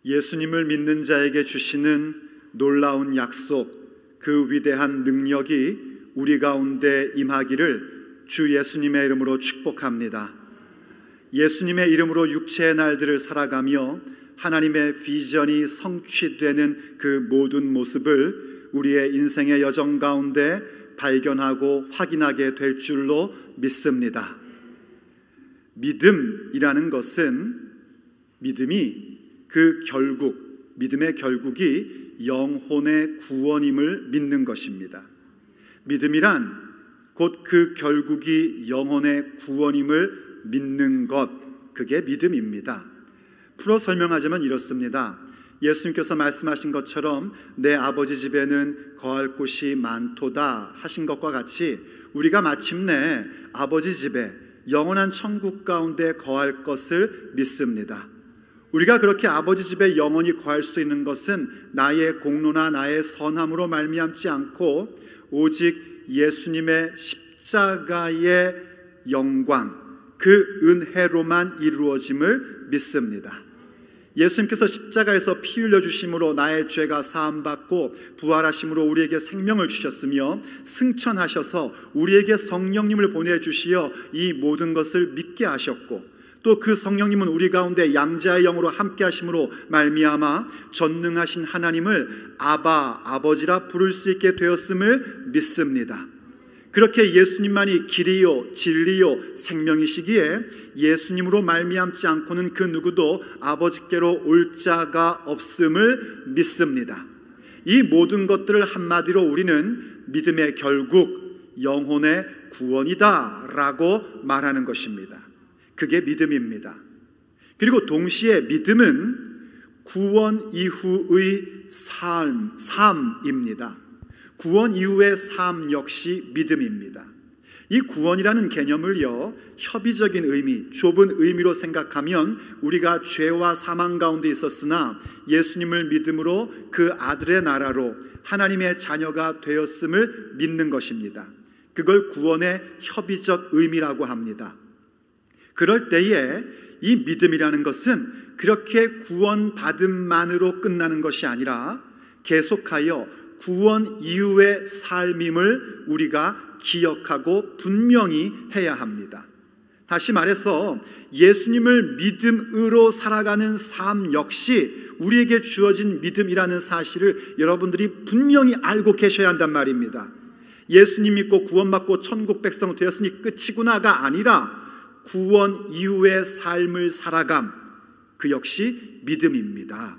예수님을 믿는 자에게 주시는 놀라운 약속, 그 위대한 능력이 우리 가운데 임하기를 주 예수님의 이름으로 축복합니다. 예수님의 이름으로 육체의 날들을 살아가며 하나님의 비전이 성취되는 그 모든 모습을 우리의 인생의 여정 가운데 발견하고 확인하게 될 줄로 믿습니다. 믿음이라는 것은 믿음의 결국이 영혼의 구원임을 믿는 것입니다. 믿음이란 곧 그 결국이 영혼의 구원임을 믿는 것, 그게 믿음입니다. 풀어 설명하자면 이렇습니다. 예수님께서 말씀하신 것처럼 내 아버지 집에는 거할 곳이 많도다 하신 것과 같이 우리가 마침내 아버지 집에 영원한 천국 가운데 거할 것을 믿습니다. 우리가 그렇게 아버지 집에 영원히 거할 수 있는 것은 나의 공로나 나의 선함으로 말미암지 않고 오직 예수님의 십자가의 영광, 그 은혜로만 이루어짐을 믿습니다. 예수님께서 십자가에서 피 흘려주심으로 나의 죄가 사함받고 부활하심으로 우리에게 생명을 주셨으며 승천하셔서 우리에게 성령님을 보내주시어 이 모든 것을 믿게 하셨고 또 그 성령님은 우리 가운데 양자의 영으로 함께 하심으로 말미암아 전능하신 하나님을 아바, 아버지라 부를 수 있게 되었음을 믿습니다. 그렇게 예수님만이 길이요 진리요 생명이시기에 예수님으로 말미암지 않고는 그 누구도 아버지께로 올 자가 없음을 믿습니다. 이 모든 것들을 한마디로 우리는 믿음의 결국 영혼의 구원이다 라고 말하는 것입니다. 그게 믿음입니다. 그리고 동시에 믿음은 구원 이후의 삶입니다. 구원 이후의 삶 역시 믿음입니다. 이 구원이라는 개념을요, 협의적인 의미, 좁은 의미로 생각하면 우리가 죄와 사망 가운데 있었으나 예수님을 믿음으로 그 아들의 나라로 하나님의 자녀가 되었음을 믿는 것입니다. 그걸 구원의 협의적 의미라고 합니다. 그럴 때에 이 믿음이라는 것은 그렇게 구원받음만으로 끝나는 것이 아니라 계속하여 구원 이후의 삶임을 우리가 기억하고 분명히 해야 합니다. 다시 말해서 예수님을 믿음으로 살아가는 삶 역시 우리에게 주어진 믿음이라는 사실을 여러분들이 분명히 알고 계셔야 한단 말입니다. 예수님 믿고 구원받고 천국 백성 되었으니 끝이구나가 아니라 구원 이후의 삶을 살아감, 그 역시 믿음입니다.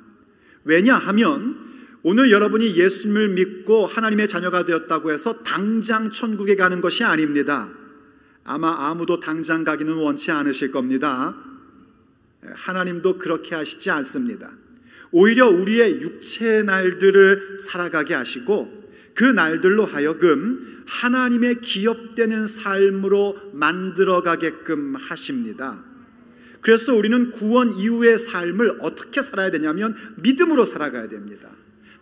왜냐하면 오늘 여러분이 예수님을 믿고 하나님의 자녀가 되었다고 해서 당장 천국에 가는 것이 아닙니다. 아마 아무도 당장 가기는 원치 않으실 겁니다. 하나님도 그렇게 하시지 않습니다. 오히려 우리의 육체의 날들을 살아가게 하시고 그 날들로 하여금 하나님의 기업되는 삶으로 만들어가게끔 하십니다. 그래서 우리는 구원 이후의 삶을 어떻게 살아야 되냐면 믿음으로 살아가야 됩니다.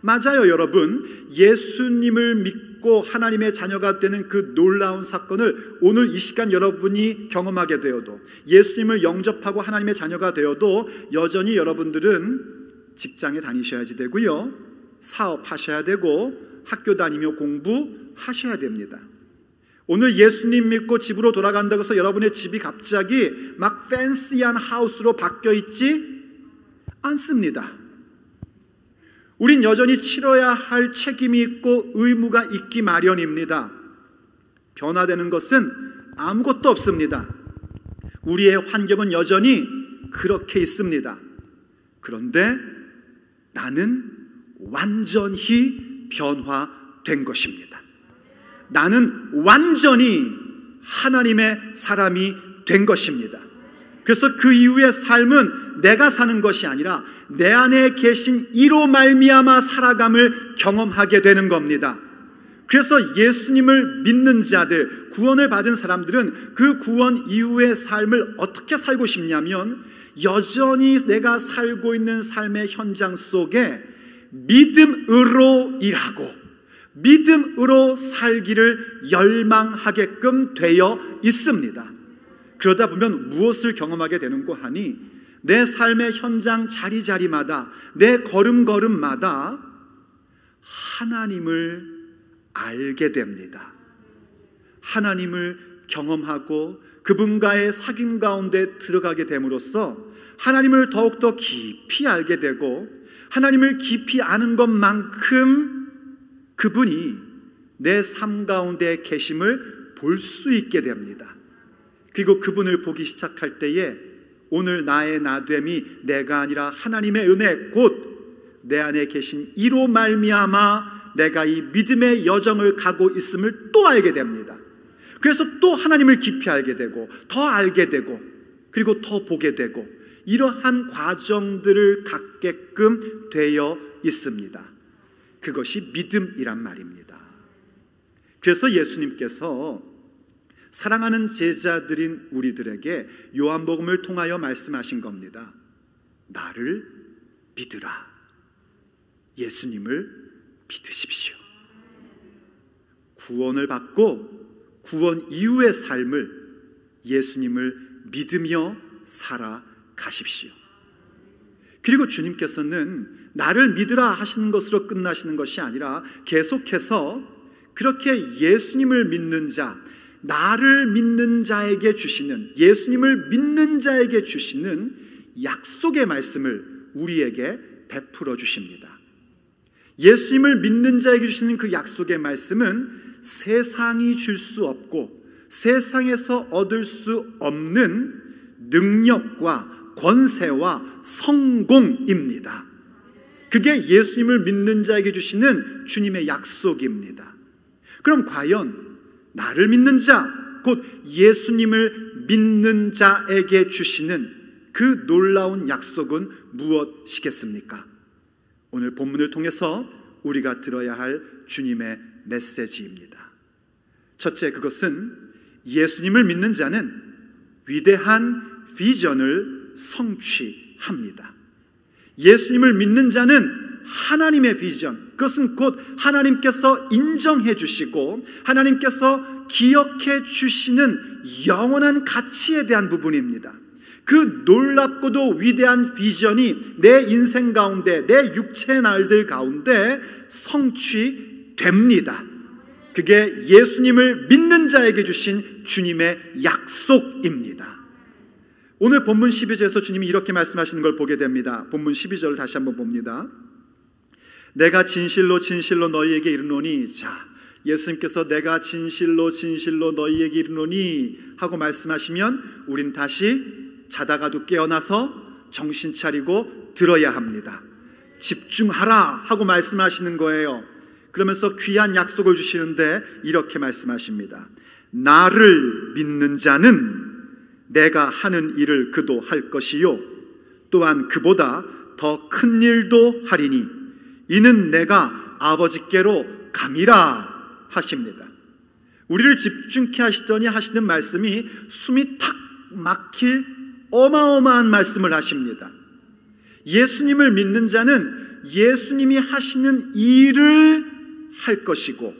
맞아요, 여러분. 예수님을 믿고 하나님의 자녀가 되는 그 놀라운 사건을 오늘 이 시간 여러분이 경험하게 되어도, 예수님을 영접하고 하나님의 자녀가 되어도 여전히 여러분들은 직장에 다니셔야지 되고요, 사업하셔야 되고 학교 다니며 공부하셔야 됩니다. 오늘 예수님 믿고 집으로 돌아간다고 해서 여러분의 집이 갑자기 막 팬시한 하우스로 바뀌어 있지 않습니다. 우린 여전히 치러야 할 책임이 있고 의무가 있기 마련입니다. 변화되는 것은 아무것도 없습니다. 우리의 환경은 여전히 그렇게 있습니다. 그런데 나는 완전히 변화된 것입니다. 나는 완전히 하나님의 사람이 된 것입니다. 그래서 그 이후의 삶은 내가 사는 것이 아니라 내 안에 계신 이로 말미암아 살아감을 경험하게 되는 겁니다. 그래서 예수님을 믿는 자들, 구원을 받은 사람들은 그 구원 이후의 삶을 어떻게 살고 싶냐면 여전히 내가 살고 있는 삶의 현장 속에 믿음으로 일하고 믿음으로 살기를 열망하게끔 되어 있습니다. 그러다 보면 무엇을 경험하게 되는고 하니 내 삶의 현장 자리자리마다, 내 걸음걸음마다 하나님을 알게 됩니다. 하나님을 경험하고 그분과의 사귐 가운데 들어가게 됨으로써 하나님을 더욱더 깊이 알게 되고, 하나님을 깊이 아는 것만큼 그분이 내 삶 가운데 계심을 볼 수 있게 됩니다. 그리고 그분을 보기 시작할 때에 오늘 나의 나됨이 내가 아니라 하나님의 은혜, 곧 내 안에 계신 이로 말미암아 내가 이 믿음의 여정을 가고 있음을 또 알게 됩니다. 그래서 또 하나님을 깊이 알게 되고, 더 알게 되고, 그리고 더 보게 되고, 이러한 과정들을 갖게끔 되어 있습니다. 그것이 믿음이란 말입니다. 그래서 예수님께서 사랑하는 제자들인 우리들에게 요한복음을 통하여 말씀하신 겁니다. 나를 믿으라. 예수님을 믿으십시오. 구원을 받고 구원 이후의 삶을 예수님을 믿으며 살아가십시오. 그리고 주님께서는 나를 믿으라 하시는 것으로 끝나시는 것이 아니라 계속해서 그렇게 예수님을 믿는 자, 나를 믿는 자에게 주시는, 예수님을 믿는 자에게 주시는 약속의 말씀을 우리에게 베풀어 주십니다. 예수님을 믿는 자에게 주시는 그 약속의 말씀은 세상이 줄 수 없고 세상에서 얻을 수 없는 능력과 권세와 성공입니다. 그게 예수님을 믿는 자에게 주시는 주님의 약속입니다. 그럼 과연 나를 믿는 자, 곧 예수님을 믿는 자에게 주시는 그 놀라운 약속은 무엇이겠습니까? 오늘 본문을 통해서 우리가 들어야 할 주님의 메시지입니다. 첫째, 그것은 예수님을 믿는 자는 위대한 비전을 성취합니다. 예수님을 믿는 자는 하나님의 비전, 그것은 곧 하나님께서 인정해 주시고 하나님께서 기억해 주시는 영원한 가치에 대한 부분입니다. 그 놀랍고도 위대한 비전이 내 인생 가운데, 내 육체의 날들 가운데 성취됩니다. 그게 예수님을 믿는 자에게 주신 주님의 약속입니다. 오늘 본문 12절에서 주님이 이렇게 말씀하시는 걸 보게 됩니다. 본문 12절을 다시 한번 봅니다. 내가 진실로 진실로 너희에게 이르노니, 자, 예수님께서 내가 진실로 진실로 너희에게 이르노니 하고 말씀하시면 우린 다시 자다가도 깨어나서 정신 차리고 들어야 합니다. 집중하라 하고 말씀하시는 거예요. 그러면서 귀한 약속을 주시는데 이렇게 말씀하십니다. 나를 믿는 자는 내가 하는 일을 그도 할 것이요 또한 그보다 더 큰 일도 하리니 이는 내가 아버지께로 감이라 하십니다. 우리를 집중케 하시더니 하시는 말씀이 숨이 탁 막힐 어마어마한 말씀을 하십니다. 예수님을 믿는 자는 예수님이 하시는 일을 할 것이고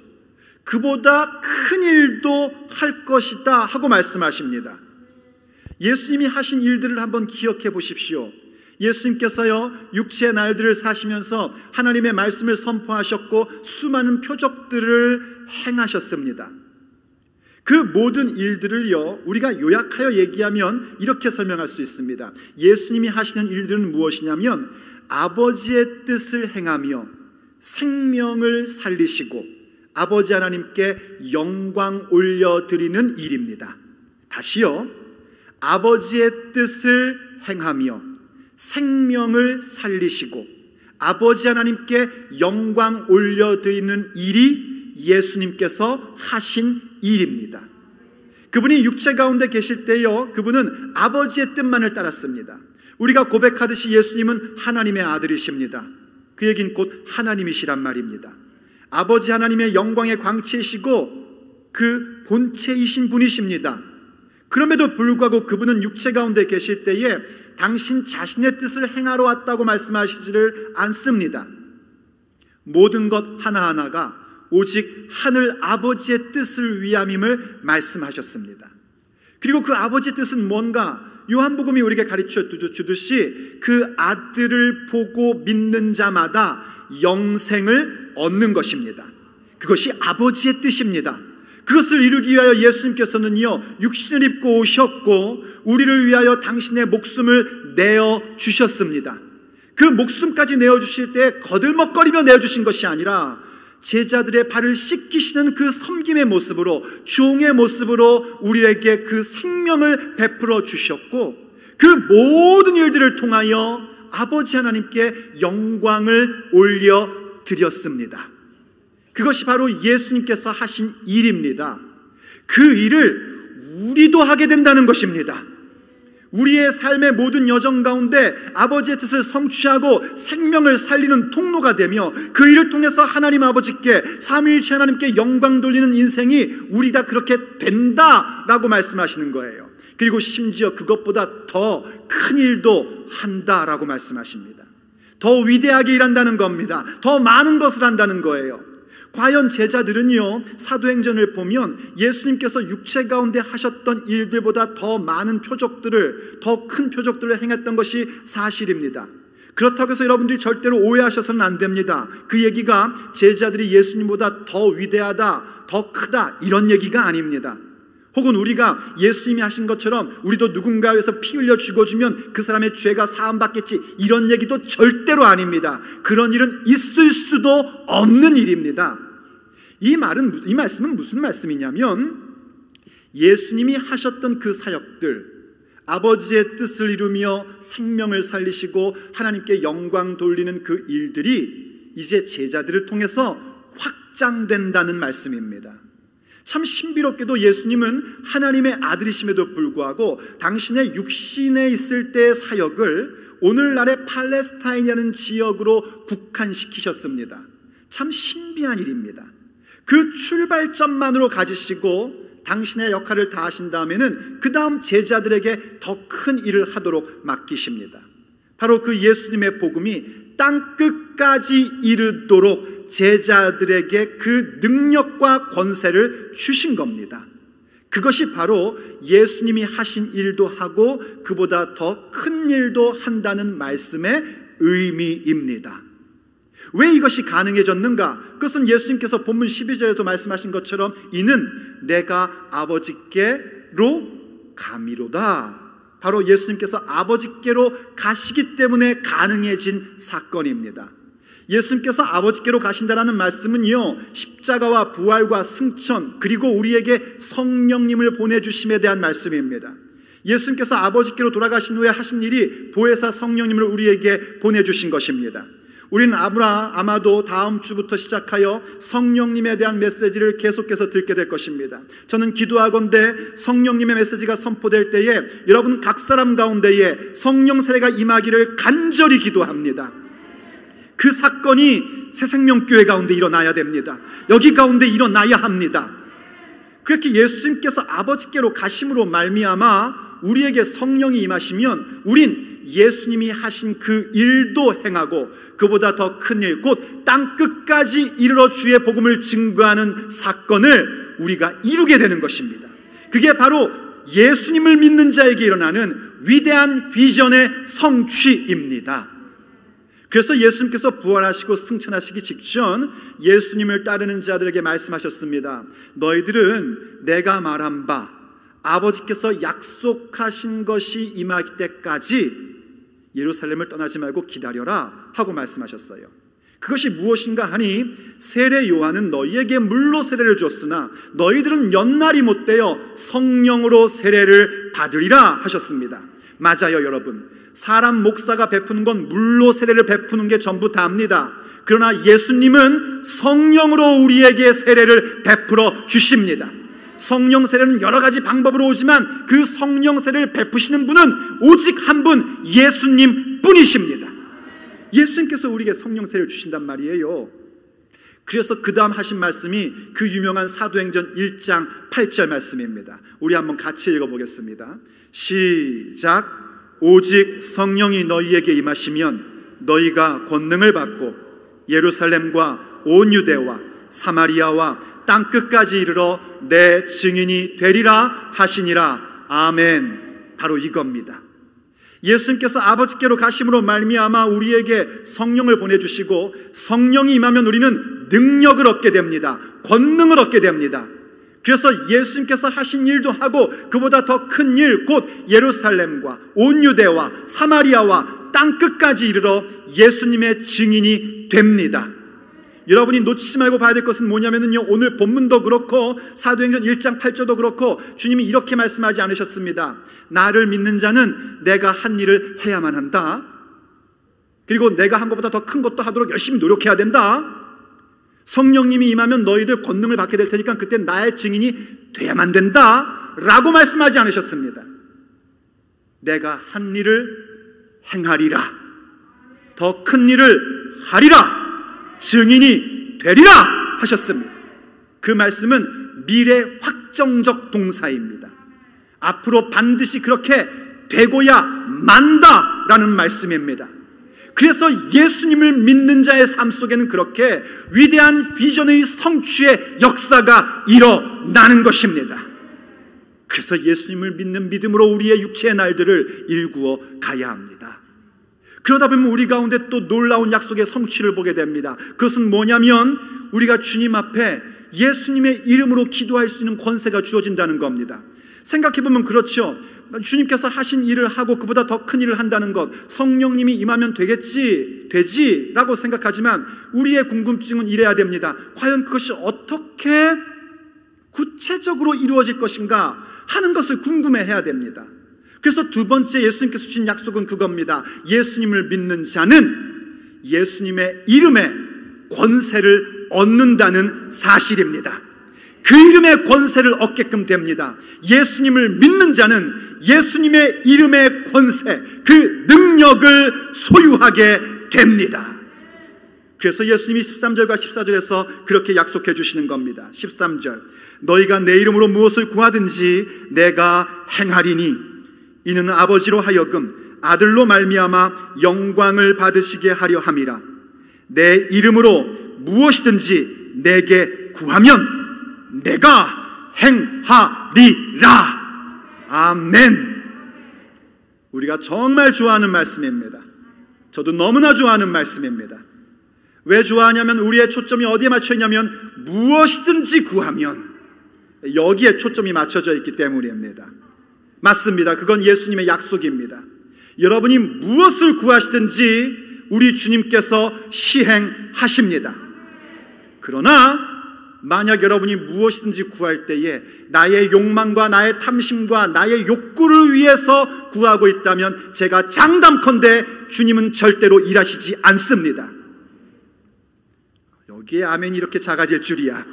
그보다 큰 일도 할 것이다 하고 말씀하십니다. 예수님이 하신 일들을 한번 기억해 보십시오. 예수님께서요, 육체의 날들을 사시면서 하나님의 말씀을 선포하셨고 수많은 표적들을 행하셨습니다. 그 모든 일들을요, 우리가 요약하여 얘기하면 이렇게 설명할 수 있습니다. 예수님이 하시는 일들은 무엇이냐면 아버지의 뜻을 행하며 생명을 살리시고 아버지 하나님께 영광 올려드리는 일입니다. 다시요, 아버지의 뜻을 행하며 생명을 살리시고 아버지 하나님께 영광 올려드리는 일이 예수님께서 하신 일입니다. 그분이 육체 가운데 계실 때요, 그분은 아버지의 뜻만을 따랐습니다. 우리가 고백하듯이 예수님은 하나님의 아들이십니다. 그 얘기는 곧 하나님이시란 말입니다. 아버지 하나님의 영광의 광채이시고 그 본체이신 분이십니다. 그럼에도 불구하고 그분은 육체 가운데 계실 때에 당신 자신의 뜻을 행하러 왔다고 말씀하시지를 않습니다. 모든 것 하나하나가 오직 하늘 아버지의 뜻을 위함임을 말씀하셨습니다. 그리고 그 아버지의 뜻은 뭔가? 요한복음이 우리에게 가르쳐 주듯이 그 아들을 보고 믿는 자마다 영생을 얻는 것입니다. 그것이 아버지의 뜻입니다. 그것을 이루기 위하여 예수님께서는요, 육신을 입고 오셨고 우리를 위하여 당신의 목숨을 내어 주셨습니다. 그 목숨까지 내어 주실 때 거들먹거리며 내어 주신 것이 아니라 제자들의 발을 씻기시는 그 섬김의 모습으로, 종의 모습으로 우리에게 그 생명을 베풀어 주셨고, 그 모든 일들을 통하여 아버지 하나님께 영광을 올려 드렸습니다. 그것이 바로 예수님께서 하신 일입니다. 그 일을 우리도 하게 된다는 것입니다. 우리의 삶의 모든 여정 가운데 아버지의 뜻을 성취하고 생명을 살리는 통로가 되며, 그 일을 통해서 하나님 아버지께, 삼위일체 하나님께 영광 돌리는 인생이 우리 다 그렇게 된다라고 말씀하시는 거예요. 그리고 심지어 그것보다 더 큰 일도 한다라고 말씀하십니다. 더 위대하게 일한다는 겁니다. 더 많은 것을 한다는 거예요. 과연 제자들은요, 사도행전을 보면 예수님께서 육체 가운데 하셨던 일들보다 더 많은 표적들을, 더 큰 표적들을 행했던 것이 사실입니다. 그렇다고 해서 여러분들이 절대로 오해하셔서는 안 됩니다. 그 얘기가 제자들이 예수님보다 더 위대하다, 더 크다, 이런 얘기가 아닙니다. 혹은 우리가 예수님이 하신 것처럼 우리도 누군가에 의해서 피 흘려 죽어주면 그 사람의 죄가 사함받겠지, 이런 얘기도 절대로 아닙니다. 그런 일은 있을 수도 없는 일입니다. 이 말씀은 무슨 말씀이냐면, 예수님이 하셨던 그 사역들, 아버지의 뜻을 이루며 생명을 살리시고 하나님께 영광 돌리는 그 일들이 이제 제자들을 통해서 확장된다는 말씀입니다. 참 신비롭게도 예수님은 하나님의 아들이심에도 불구하고 당신의 육신에 있을 때의 사역을 오늘날의 팔레스타인이라는 지역으로 국한시키셨습니다. 참 신비한 일입니다. 그 출발점만으로 가지시고 당신의 역할을 다하신 다음에는 그 다음 제자들에게 더 큰 일을 하도록 맡기십니다. 바로 그 예수님의 복음이 땅끝까지 이르도록 제자들에게 그 능력과 권세를 주신 겁니다. 그것이 바로 예수님이 하신 일도 하고 그보다 더 큰 일도 한다는 말씀의 의미입니다. 왜 이것이 가능해졌는가? 그것은 예수님께서 본문 12절에도 말씀하신 것처럼 이는 내가 아버지께로 가미로다. 바로 예수님께서 아버지께로 가시기 때문에 가능해진 사건입니다. 예수님께서 아버지께로 가신다라는 말씀은요, 십자가와 부활과 승천, 그리고 우리에게 성령님을 보내주심에 대한 말씀입니다. 예수님께서 아버지께로 돌아가신 후에 하신 일이 보혜사 성령님을 우리에게 보내주신 것입니다. 우리는 아마도 다음 주부터 시작하여 성령님에 대한 메시지를 계속해서 듣게 될 것입니다. 저는 기도하건대 성령님의 메시지가 선포될 때에 여러분 각 사람 가운데에 성령 세례가 임하기를 간절히 기도합니다. 그 사건이 새생명교회 가운데 일어나야 됩니다. 여기 가운데 일어나야 합니다. 그렇게 예수님께서 아버지께로 가심으로 말미암아 우리에게 성령이 임하시면 우린 예수님이 하신 그 일도 행하고 그보다 더 큰 일, 곧 땅끝까지 이르러 주의 복음을 증거하는 사건을 우리가 이루게 되는 것입니다. 그게 바로 예수님을 믿는 자에게 일어나는 위대한 비전의 성취입니다. 그래서 예수님께서 부활하시고 승천하시기 직전 예수님을 따르는 자들에게 말씀하셨습니다. 너희들은 내가 말한 바 아버지께서 약속하신 것이 임하기 때까지 예루살렘을 떠나지 말고 기다려라 하고 말씀하셨어요. 그것이 무엇인가 하니 세례 요한은 너희에게 물로 세례를 줬으나 너희들은 연날이 못되어 성령으로 세례를 받으리라 하셨습니다. 맞아요, 여러분. 사람 목사가 베푸는 건 물로 세례를 베푸는 게 전부 다입니다. 그러나 예수님은 성령으로 우리에게 세례를 베풀어 주십니다. 성령 세례는 여러 가지 방법으로 오지만 그 성령 세례를 베푸시는 분은 오직 한 분, 예수님 뿐이십니다. 예수님께서 우리에게 성령 세례를 주신단 말이에요. 그래서 그 다음 하신 말씀이 그 유명한 사도행전 1장 8절 말씀입니다. 우리 한번 같이 읽어보겠습니다. 시작. 오직 성령이 너희에게 임하시면 너희가 권능을 받고 예루살렘과 온 유대와 사마리아와 땅끝까지 이르러 내 증인이 되리라 하시니라. 아멘. 바로 이겁니다. 예수님께서 아버지께로 가심으로 말미암아 우리에게 성령을 보내주시고 성령이 임하면 우리는 능력을 얻게 됩니다. 권능을 얻게 됩니다. 그래서 예수님께서 하신 일도 하고 그보다 더 큰 일, 곧 예루살렘과 온 유대와 사마리아와 땅끝까지 이르러 예수님의 증인이 됩니다. 여러분이 놓치지 말고 봐야 될 것은 뭐냐면요, 오늘 본문도 그렇고 사도행전 1장 8절도 그렇고 주님이 이렇게 말씀하지 않으셨습니다. 나를 믿는 자는 내가 한 일을 해야만 한다. 그리고 내가 한 것보다 더 큰 것도 하도록 열심히 노력해야 된다. 성령님이 임하면 너희들 권능을 받게 될 테니까 그때 나의 증인이 돼야만 된다 라고 말씀하지 않으셨습니다. 내가 한 일을 행하리라, 더 큰 일을 하리라, 증인이 되리라 하셨습니다. 그 말씀은 미래 확정적 동사입니다. 앞으로 반드시 그렇게 되고야 만다라는 말씀입니다. 그래서 예수님을 믿는 자의 삶 속에는 그렇게 위대한 비전의 성취의 역사가 일어나는 것입니다. 그래서 예수님을 믿는 믿음으로 우리의 육체의 날들을 일구어 가야 합니다. 그러다 보면 우리 가운데 또 놀라운 약속의 성취를 보게 됩니다. 그것은 뭐냐면 우리가 주님 앞에 예수님의 이름으로 기도할 수 있는 권세가 주어진다는 겁니다. 생각해보면 그렇죠. 주님께서 하신 일을 하고 그보다 더 큰 일을 한다는 것, 성령님이 임하면 되지라고 생각하지만 우리의 궁금증은 이래야 됩니다. 과연 그것이 어떻게 구체적으로 이루어질 것인가 하는 것을 궁금해해야 됩니다. 그래서 두 번째 예수님께서 주신 약속은 그겁니다. 예수님을 믿는 자는 예수님의 이름에 권세를 얻는다는 사실입니다. 그 이름의 권세를 얻게끔 됩니다. 예수님을 믿는 자는 예수님의 이름의 권세, 그 능력을 소유하게 됩니다. 그래서 예수님이 13절과 14절에서 그렇게 약속해 주시는 겁니다. 13절, 너희가 내 이름으로 무엇을 구하든지 내가 행하리니 이는 아버지로 하여금 아들로 말미암아 영광을 받으시게 하려 함이라. 내 이름으로 무엇이든지 내게 구하면 내가 행하리라. 아멘. 우리가 정말 좋아하는 말씀입니다. 저도 너무나 좋아하는 말씀입니다. 왜 좋아하냐면 우리의 초점이 어디에 맞춰 있냐면 무엇이든지 구하면, 여기에 초점이 맞춰져 있기 때문입니다. 맞습니다. 그건 예수님의 약속입니다. 여러분이 무엇을 구하시든지 우리 주님께서 시행하십니다. 그러나 만약 여러분이 무엇이든지 구할 때에 나의 욕망과 나의 탐심과 나의 욕구를 위해서 구하고 있다면 제가 장담컨대 주님은 절대로 일하시지 않습니다. 여기에 아멘이 이렇게 작아질 줄이야.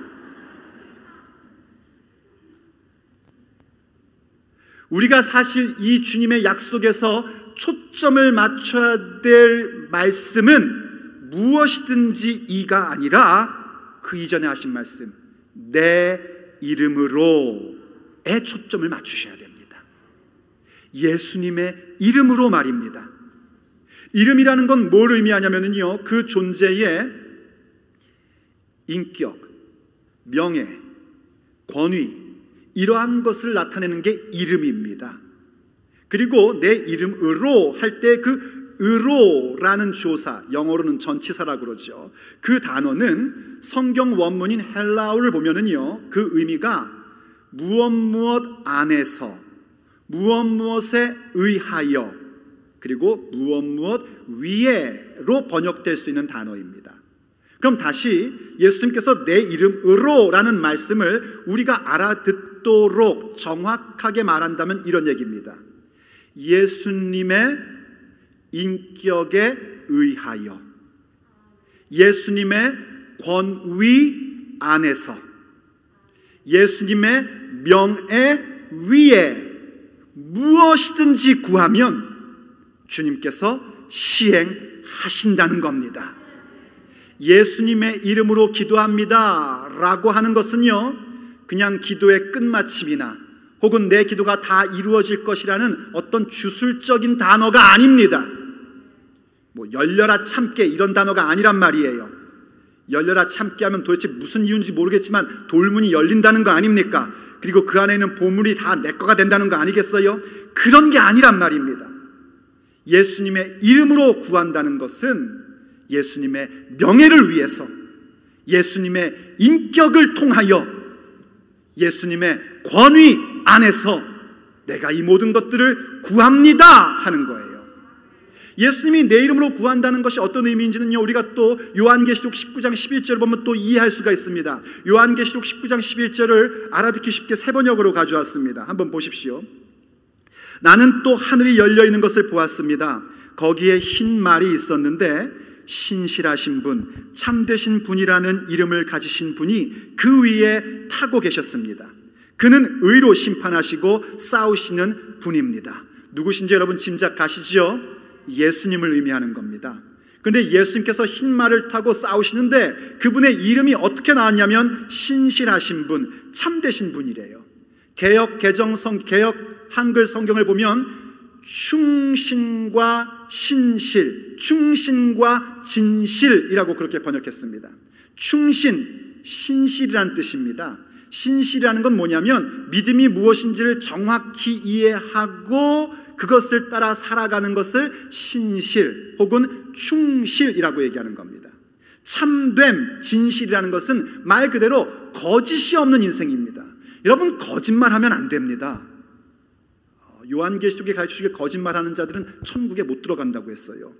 우리가 사실 이 주님의 약속에서 초점을 맞춰야 될 말씀은 무엇이든지 이가 아니라 그 이전에 하신 말씀, 내 이름으로에 초점을 맞추셔야 됩니다. 예수님의 이름으로 말입니다. 이름이라는 건 뭘 의미하냐면요, 그 존재의 인격, 명예, 권위, 이러한 것을 나타내는 게 이름입니다. 그리고 내 이름으로 할 때 그 으로라는 조사, 영어로는 전치사라고 그러죠. 그 단어는 성경 원문인 헬라어를 보면은요, 그 의미가 무엇 안에서, 무엇에 의하여, 그리고 무엇 위에로 번역될 수 있는 단어입니다. 그럼 다시 예수님께서 내 이름으로라는 말씀을 우리가 알아듣도록 정확하게 말한다면 이런 얘기입니다. 예수님의 인격에 의하여, 예수님의 권위 안에서, 예수님의 명예 위에 무엇이든지 구하면 주님께서 시행하신다는 겁니다. 예수님의 이름으로 기도합니다 라고 하는 것은요, 그냥 기도의 끝마침이나 혹은 내 기도가 다 이루어질 것이라는 어떤 주술적인 단어가 아닙니다. 뭐 열려라 참깨 이런 단어가 아니란 말이에요. 열려라 참깨 하면 도대체 무슨 이유인지 모르겠지만 돌문이 열린다는 거 아닙니까? 그리고 그 안에 있는 보물이 다 내 거가 된다는 거 아니겠어요? 그런 게 아니란 말입니다. 예수님의 이름으로 구한다는 것은 예수님의 명예를 위해서, 예수님의 인격을 통하여, 예수님의 권위 안에서 내가 이 모든 것들을 구합니다 하는 거예요. 예수님이 내 이름으로 구한다는 것이 어떤 의미인지는요, 우리가 또 요한계시록 19장 11절을 보면 또 이해할 수가 있습니다. 요한계시록 19장 11절을 알아듣기 쉽게 세 번역으로 가져왔습니다. 한번 보십시오. 나는 또 하늘이 열려있는 것을 보았습니다. 거기에 흰 말이 있었는데 신실하신 분, 참되신 분이라는 이름을 가지신 분이 그 위에 타고 계셨습니다. 그는 의로 심판하시고 싸우시는 분입니다. 누구신지 여러분 짐작 가시죠? 예수님을 의미하는 겁니다. 그런데 예수님께서 흰 말을 타고 싸우시는데 그분의 이름이 어떻게 나왔냐면 신실하신 분, 참되신 분이래요. 개역 한글 성경을 보면 충신과 신실, 충신과 진실이라고 그렇게 번역했습니다. 충신, 신실이라는 뜻입니다. 신실이라는 건 뭐냐면 믿음이 무엇인지를 정확히 이해하고 그것을 따라 살아가는 것을 신실 혹은 충실이라고 얘기하는 겁니다. 참됨, 진실이라는 것은 말 그대로 거짓이 없는 인생입니다. 여러분, 거짓말하면 안 됩니다. 요한계시록에 가르쳐주기에 거짓말하는 자들은 천국에 못 들어간다고 했어요.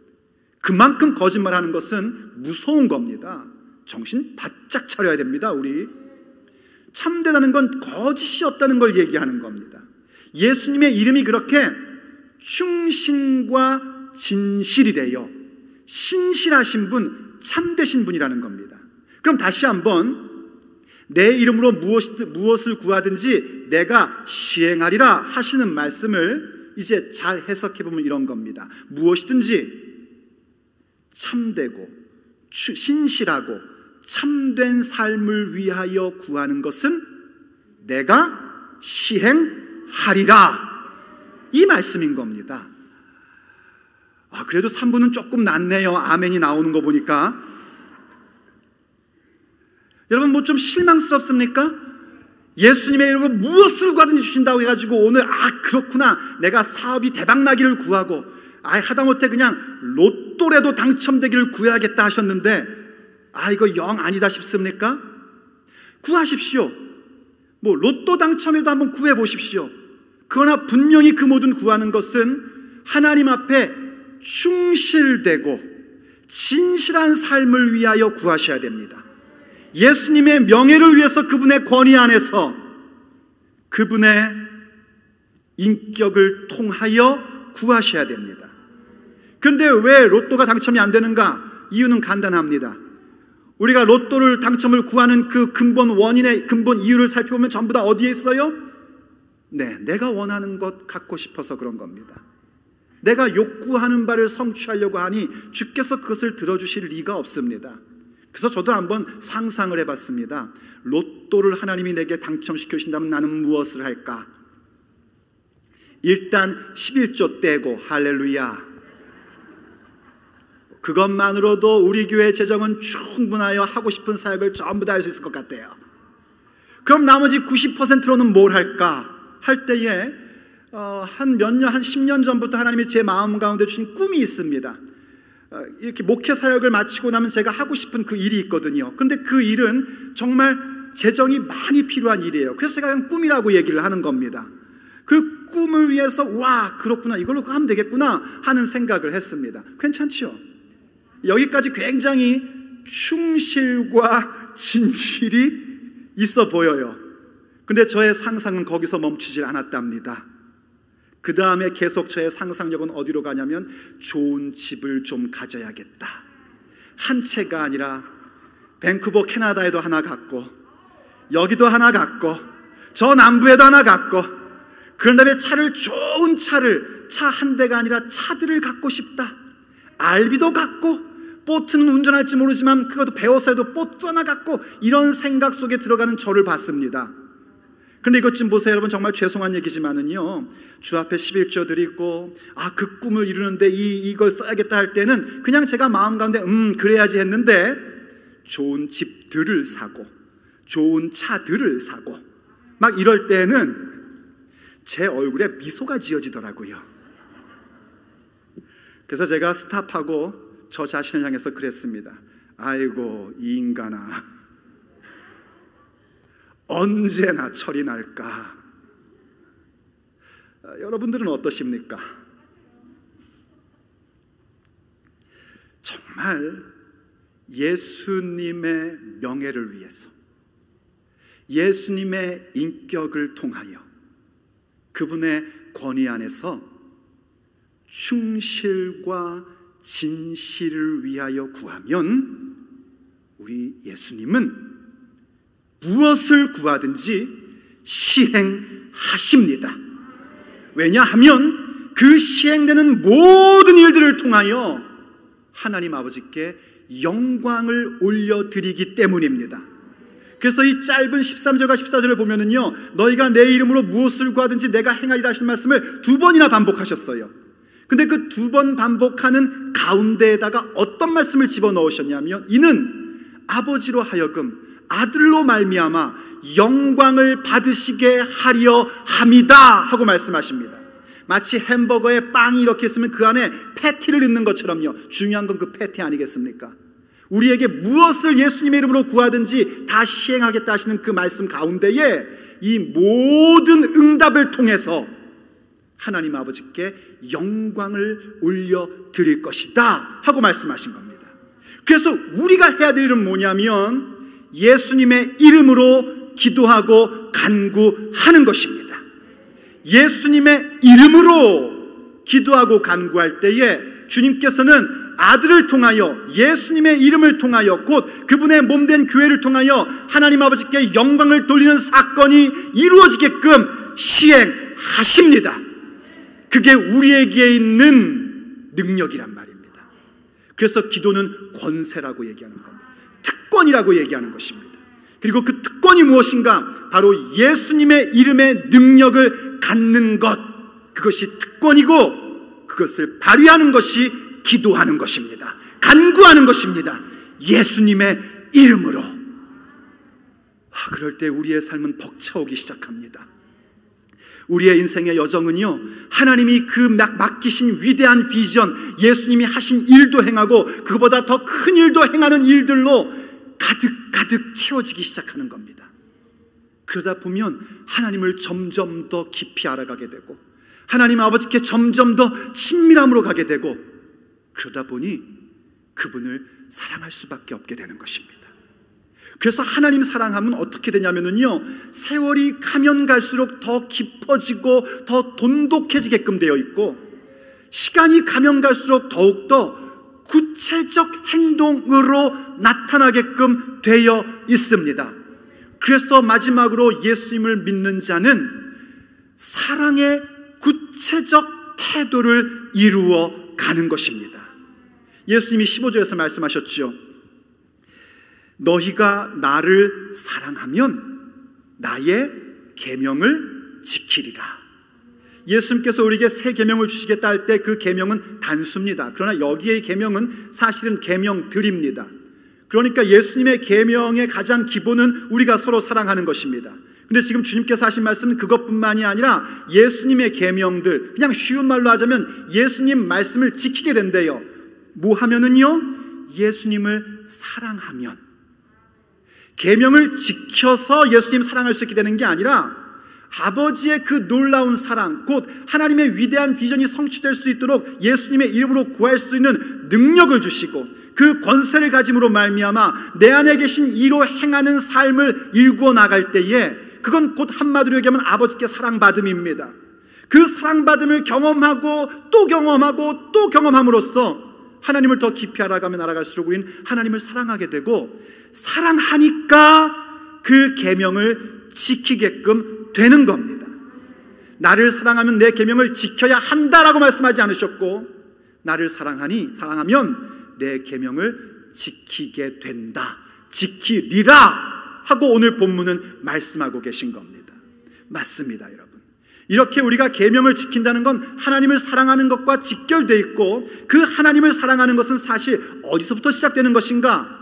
그만큼 거짓말하는 것은 무서운 겁니다. 정신 바짝 차려야 됩니다. 우리 참되다는 건 거짓이 없다는 걸 얘기하는 겁니다. 예수님의 이름이 그렇게 충신과 진실이래요. 신실하신 분, 참되신 분이라는 겁니다. 그럼 다시 한번 내 이름으로 무엇을 구하든지 내가 시행하리라 하시는 말씀을 이제 잘 해석해 보면 이런 겁니다. 무엇이든지 참되고 신실하고 참된 삶을 위하여 구하는 것은 내가 시행하리라, 이 말씀인 겁니다. 그래도 3부는 조금 낫네요. 아멘이 나오는 거 보니까. 여러분, 뭐 좀 실망스럽습니까? 예수님의 이름으로 무엇을 구하든지 주신다고 해가지고 오늘 그렇구나, 내가 사업이 대박나기를 구하고 하다못해 그냥 로또라도 당첨되기를 구해야겠다 하셨는데 이거 영 아니다 싶습니까? 구하십시오. 뭐 로또 당첨이라도 한번 구해보십시오. 그러나 분명히 그 모든 구하는 것은 하나님 앞에 충실되고 진실한 삶을 위하여 구하셔야 됩니다. 예수님의 명예를 위해서, 그분의 권위 안에서, 그분의 인격을 통하여 구하셔야 됩니다. 그런데 왜 로또가 당첨이 안 되는가? 이유는 간단합니다. 우리가 로또를 당첨을 구하는 그 근본 원인의 근본 이유를 살펴보면 전부 다 어디에 있어요? 내가 원하는 것 갖고 싶어서 그런 겁니다. 내가 욕구하는 바를 성취하려고 하니 주께서 그것을 들어주실 리가 없습니다. 그래서 저도 한번 상상을 해봤습니다. 로또를 하나님이 내게 당첨시켜 주신다면 나는 무엇을 할까? 일단 11조 떼고, 할렐루야. 그것만으로도 우리 교회 재정은 충분하여 하고 싶은 사역을 전부 다 할 수 있을 것 같아요. 그럼 나머지 90%로는 뭘 할까? 할 때에 한 10년 전부터 하나님이 제 마음 가운데 주신 꿈이 있습니다. 이렇게 목회 사역을 마치고 나면 제가 하고 싶은 그 일이 있거든요. 그런데 그 일은 정말 재정이 많이 필요한 일이에요. 그래서 제가 그냥 꿈이라고 얘기를 하는 겁니다. 그 꿈을 위해서 그렇구나, 이걸로 하면 되겠구나 하는 생각을 했습니다. 괜찮죠? 여기까지 굉장히 충실과 진실이 있어 보여요. 근데 저의 상상은 거기서 멈추질 않았답니다. 그 다음에 계속 저의 상상력은 어디로 가냐면 좋은 집을 좀 가져야겠다. 한 채가 아니라 밴쿠버 캐나다에도 하나 갖고, 여기도 하나 갖고, 저 남부에도 하나 갖고, 그런 다음에 좋은 차를, 차 한 대가 아니라 차들을 갖고 싶다. 알비도 갖고, 보트는 운전할지 모르지만 그것도 배워서 해도 보트 하나 갖고, 이런 생각 속에 들어가는 저를 봤습니다. 그런데 이것 좀 보세요. 여러분, 정말 죄송한 얘기지만은요, 주 앞에 11조 드리고 그 꿈을 이루는데 이걸 써야겠다 할 때는 그냥 제가 마음 가운데 그래야지 했는데, 좋은 집들을 사고 좋은 차들을 사고 막 이럴 때는 제 얼굴에 미소가 지어지더라고요. 그래서 제가 스탑하고 저 자신을 향해서 그랬습니다. 아이고, 이 인간아, 언제나 철이 날까? 여러분들은 어떠십니까? 정말 예수님의 명예를 위해서, 예수님의 인격을 통하여, 그분의 권위 안에서 충실과 진실을 위하여 구하면 우리 예수님은 무엇을 구하든지 시행하십니다. 왜냐하면 그 시행되는 모든 일들을 통하여 하나님 아버지께 영광을 올려드리기 때문입니다. 그래서 이 짧은 13절과 14절을 보면은요, 너희가 내 이름으로 무엇을 구하든지 내가 행하리라 하신 말씀을 2번이나 반복하셨어요. 근데 그 2번 반복하는 가운데에다가 어떤 말씀을 집어넣으셨냐면, 이는 아버지로 하여금 아들로 말미암아 영광을 받으시게 하려 함이다 하고 말씀하십니다. 마치 햄버거에 빵이 이렇게 있으면 그 안에 패티를 넣는 것처럼요. 중요한 건 그 패티 아니겠습니까? 우리에게 무엇을 예수님의 이름으로 구하든지 다 시행하겠다 하시는 그 말씀 가운데에 이 모든 응답을 통해서 하나님 아버지께 영광을 올려드릴 것이다 하고 말씀하신 겁니다. 그래서 우리가 해야 될 일은 뭐냐면 예수님의 이름으로 기도하고 간구하는 것입니다. 예수님의 이름으로 기도하고 간구할 때에 주님께서는 아들을 통하여, 예수님의 이름을 통하여, 곧 그분의 몸된 교회를 통하여 하나님 아버지께 영광을 돌리는 사건이 이루어지게끔 시행하십니다. 그게 우리에게 있는 능력이란 말입니다. 그래서 기도는 권세라고 얘기하는 겁니다. 특권이라고 얘기하는 것입니다. 그리고 그 특권이 무엇인가? 바로 예수님의 이름의 능력을 갖는 것, 그것이 특권이고 그것을 발휘하는 것이 기도하는 것입니다. 간구하는 것입니다. 예수님의 이름으로. 그럴 때 우리의 삶은 벅차오기 시작합니다. 우리의 인생의 여정은요, 하나님이 그 맡기신 위대한 비전, 예수님이 하신 일도 행하고 그보다 더 큰 일도 행하는 일들로 가득 채워지기 시작하는 겁니다. 그러다 보면 하나님을 점점 더 깊이 알아가게 되고 하나님 아버지께 점점 더 친밀함으로 가게 되고, 그러다 보니 그분을 사랑할 수밖에 없게 되는 것입니다. 그래서 하나님 사랑하면 어떻게 되냐면요, 세월이 가면 갈수록 더 깊어지고 더 돈독해지게끔 되어 있고, 시간이 가면 갈수록 더욱더 구체적 행동으로 나타나게끔 되어 있습니다. 그래서 마지막으로 예수님을 믿는 자는 사랑의 구체적 태도를 이루어 가는 것입니다. 예수님이 15절에서 말씀하셨죠. 너희가 나를 사랑하면 나의 계명을 지키리라. 예수님께서 우리에게 새 계명을 주시겠다 할 때 그 계명은 단수입니다. 그러나 여기의 계명은 사실은 계명들입니다. 그러니까 예수님의 계명의 가장 기본은 우리가 서로 사랑하는 것입니다. 근데 지금 주님께서 하신 말씀은 그것뿐만이 아니라 예수님의 계명들, 그냥 쉬운 말로 하자면 예수님 말씀을 지키게 된대요. 뭐 하면은요, 예수님을 사랑하면. 계명을 지켜서 예수님 사랑할 수 있게 되는 게 아니라 아버지의 그 놀라운 사랑, 곧 하나님의 위대한 비전이 성취될 수 있도록 예수님의 이름으로 구할 수 있는 능력을 주시고 그 권세를 가짐으로 말미암아 내 안에 계신 이로 행하는 삶을 일구어 나갈 때에, 그건 곧 한마디로 얘기하면 아버지께 사랑받음입니다. 그 사랑받음을 경험하고 또 경험하고 또 경험함으로써 하나님을 더 깊이 알아갈수록 우리는 하나님을 사랑하게 되고, 사랑하니까 그 계명을 지키게끔 되는 겁니다. 나를 사랑하면 내 계명을 지켜야 한다라고 말씀하지 않으셨고, 나를 사랑하면 내 계명을 지키게 된다, 지키리라 하고 오늘 본문은 말씀하고 계신 겁니다. 맞습니다, 여러분. 이렇게 우리가 계명을 지킨다는 건 하나님을 사랑하는 것과 직결되어 있고, 그 하나님을 사랑하는 것은 사실 어디서부터 시작되는 것인가?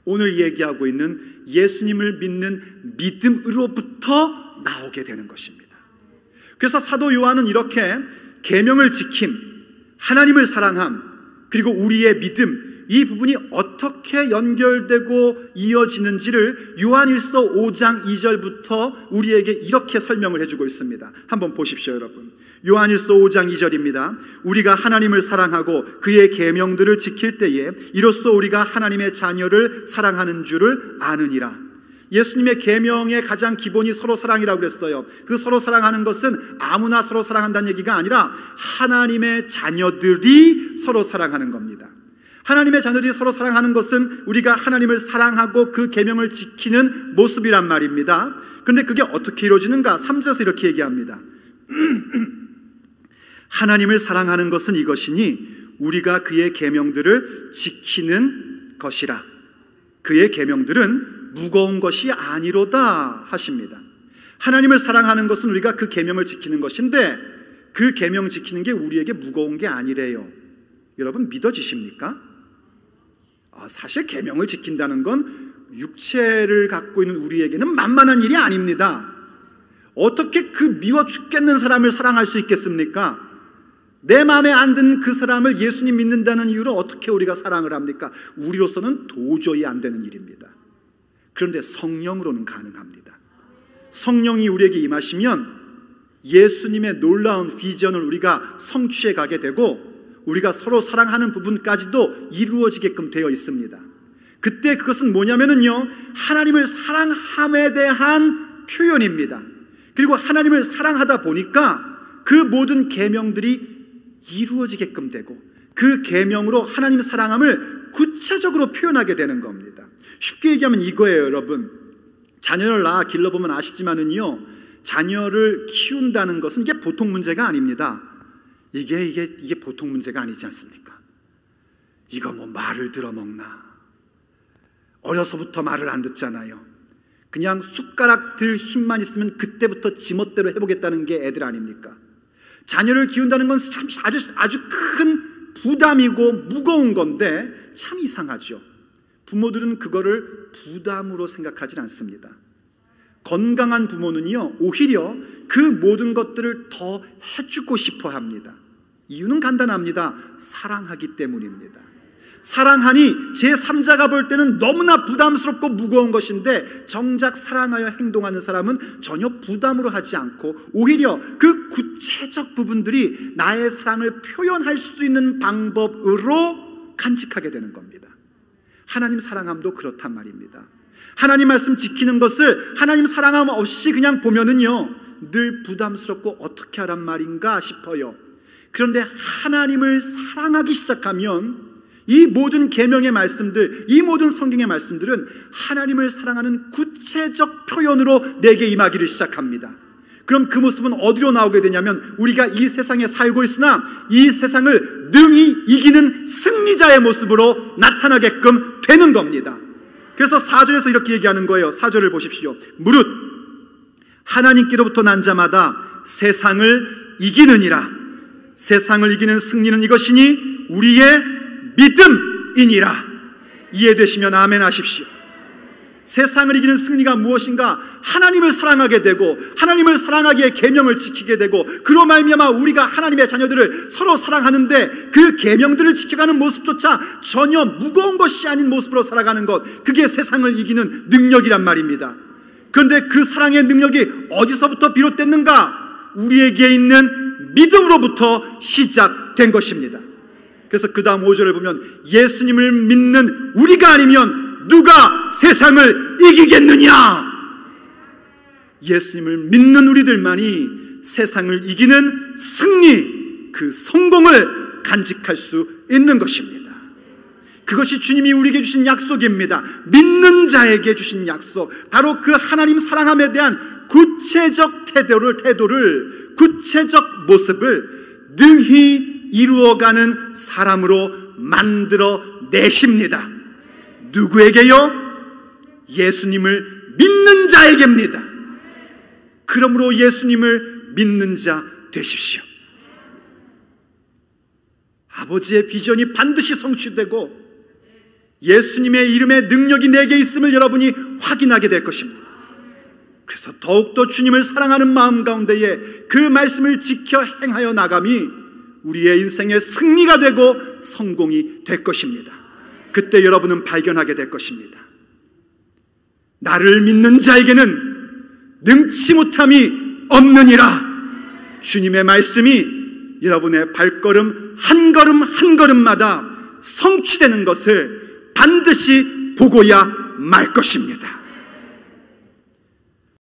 오늘 얘기하고 있는 예수님을 믿는 믿음으로부터 나오게 되는 것입니다. 그래서 사도 요한은 이렇게 계명을 지킴, 하나님을 사랑함, 그리고 우리의 믿음, 이 부분이 어떻게 연결되고 이어지는지를 요한일서 5장 2절부터 우리에게 이렇게 설명을 해주고 있습니다. 한번 보십시오, 여러분. 요한일서 5장 2절입니다. 우리가 하나님을 사랑하고 그의 계명들을 지킬 때에 이로써 우리가 하나님의 자녀를 사랑하는 줄을 아느니라. 예수님의 계명의 가장 기본이 서로 사랑이라고 그랬어요. 그 서로 사랑하는 것은 아무나 서로 사랑한다는 얘기가 아니라 하나님의 자녀들이 서로 사랑하는 겁니다. 하나님의 자녀들이 서로 사랑하는 것은 우리가 하나님을 사랑하고 그 계명을 지키는 모습이란 말입니다. 그런데 그게 어떻게 이루어지는가? 3절에서 이렇게 얘기합니다. 하나님을 사랑하는 것은 이것이니 우리가 그의 계명들을 지키는 것이라. 그의 계명들은 무거운 것이 아니로다 하십니다. 하나님을 사랑하는 것은 우리가 그 계명을 지키는 것인데 그 계명 지키는 게 우리에게 무거운 게 아니래요. 여러분 믿어지십니까? 사실 계명을 지킨다는 건 육체를 갖고 있는 우리에게는 만만한 일이 아닙니다. 어떻게 그 미워 죽겠는 사람을 사랑할 수 있겠습니까? 내 마음에 안 드는 그 사람을 예수님 믿는다는 이유로 어떻게 우리가 사랑을 합니까? 우리로서는 도저히 안 되는 일입니다. 그런데 성령으로는 가능합니다. 성령이 우리에게 임하시면 예수님의 놀라운 비전을 우리가 성취해 가게 되고 우리가 서로 사랑하는 부분까지도 이루어지게끔 되어 있습니다. 그때 그것은 뭐냐면요, 하나님을 사랑함에 대한 표현입니다. 그리고 하나님을 사랑하다 보니까 그 모든 계명들이 이루어지게끔 되고 그 계명으로 하나님 사랑함을 구체적으로 표현하게 되는 겁니다. 쉽게 얘기하면 이거예요, 여러분. 자녀를 낳아 길러보면 아시지만은요, 자녀를 키운다는 것은 이게 보통 문제가 아닙니다. 이게 보통 문제가 아니지 않습니까? 이거 뭐 말을 들어먹나? 어려서부터 말을 안 듣잖아요. 그냥 숟가락 들 힘만 있으면 그때부터 지멋대로 해보겠다는 게 애들 아닙니까? 자녀를 키운다는 건 참 아주 큰 부담이고 무거운 건데 참 이상하죠. 부모들은 그거를 부담으로 생각하지 않습니다. 건강한 부모는요, 오히려 그 모든 것들을 더 해주고 싶어 합니다. 이유는 간단합니다. 사랑하기 때문입니다. 사랑하니 제3자가 볼 때는 너무나 부담스럽고 무거운 것인데 정작 사랑하여 행동하는 사람은 전혀 부담으로 하지 않고 오히려 그 구체적 부분들이 나의 사랑을 표현할 수 있는 방법으로 간직하게 되는 겁니다. 하나님 사랑함도 그렇단 말입니다. 하나님 말씀 지키는 것을 하나님 사랑함 없이 그냥 보면은요, 늘 부담스럽고 어떻게 하란 말인가 싶어요. 그런데 하나님을 사랑하기 시작하면 이 모든 계명의 말씀들, 이 모든 성경의 말씀들은 하나님을 사랑하는 구체적 표현으로 내게 임하기를 시작합니다. 그럼 그 모습은 어디로 나오게 되냐면 우리가 이 세상에 살고 있으나 이 세상을 능히 이기는 승리자의 모습으로 나타나게끔 되는 겁니다. 그래서 4절에서 이렇게 얘기하는 거예요. 4절을 보십시오. 무릇 하나님께로부터 난 자마다 세상을 이기느니라. 세상을 이기는 승리는 이것이니 우리의 믿음이니라. 이해되시면 아멘 하십시오. 세상을 이기는 승리가 무엇인가? 하나님을 사랑하게 되고 하나님을 사랑하기에 계명을 지키게 되고 그로 말미암아 우리가 하나님의 자녀들을 서로 사랑하는데 그 계명들을 지켜가는 모습조차 전혀 무거운 것이 아닌 모습으로 살아가는 것, 그게 세상을 이기는 능력이란 말입니다. 그런데 그 사랑의 능력이 어디서부터 비롯됐는가? 우리에게 있는 믿음으로부터 시작된 것입니다. 그래서 그 다음 5절을 보면 예수님을 믿는 우리가 아니면 누가 세상을 이기겠느냐? 예수님을 믿는 우리들만이 세상을 이기는 승리, 그 성공을 간직할 수 있는 것입니다. 그것이 주님이 우리에게 주신 약속입니다. 믿는 자에게 주신 약속, 바로 그 하나님 사랑함에 대한 구체적 태도를 구체적 모습을 능히 이루어가는 사람으로 만들어 내십니다. 누구에게요? 예수님을 믿는 자에게입니다. 그러므로 예수님을 믿는 자 되십시오. 아버지의 비전이 반드시 성취되고 예수님의 이름의 능력이 내게 있음을 여러분이 확인하게 될 것입니다. 그래서 더욱더 주님을 사랑하는 마음 가운데에 그 말씀을 지켜 행하여 나감이 우리의 인생의 승리가 되고 성공이 될 것입니다. 그때 여러분은 발견하게 될 것입니다. 나를 믿는 자에게는 능치 못함이 없느니라. 주님의 말씀이 여러분의 발걸음 한 걸음 한 걸음마다 성취되는 것을 반드시 보고야 말 것입니다.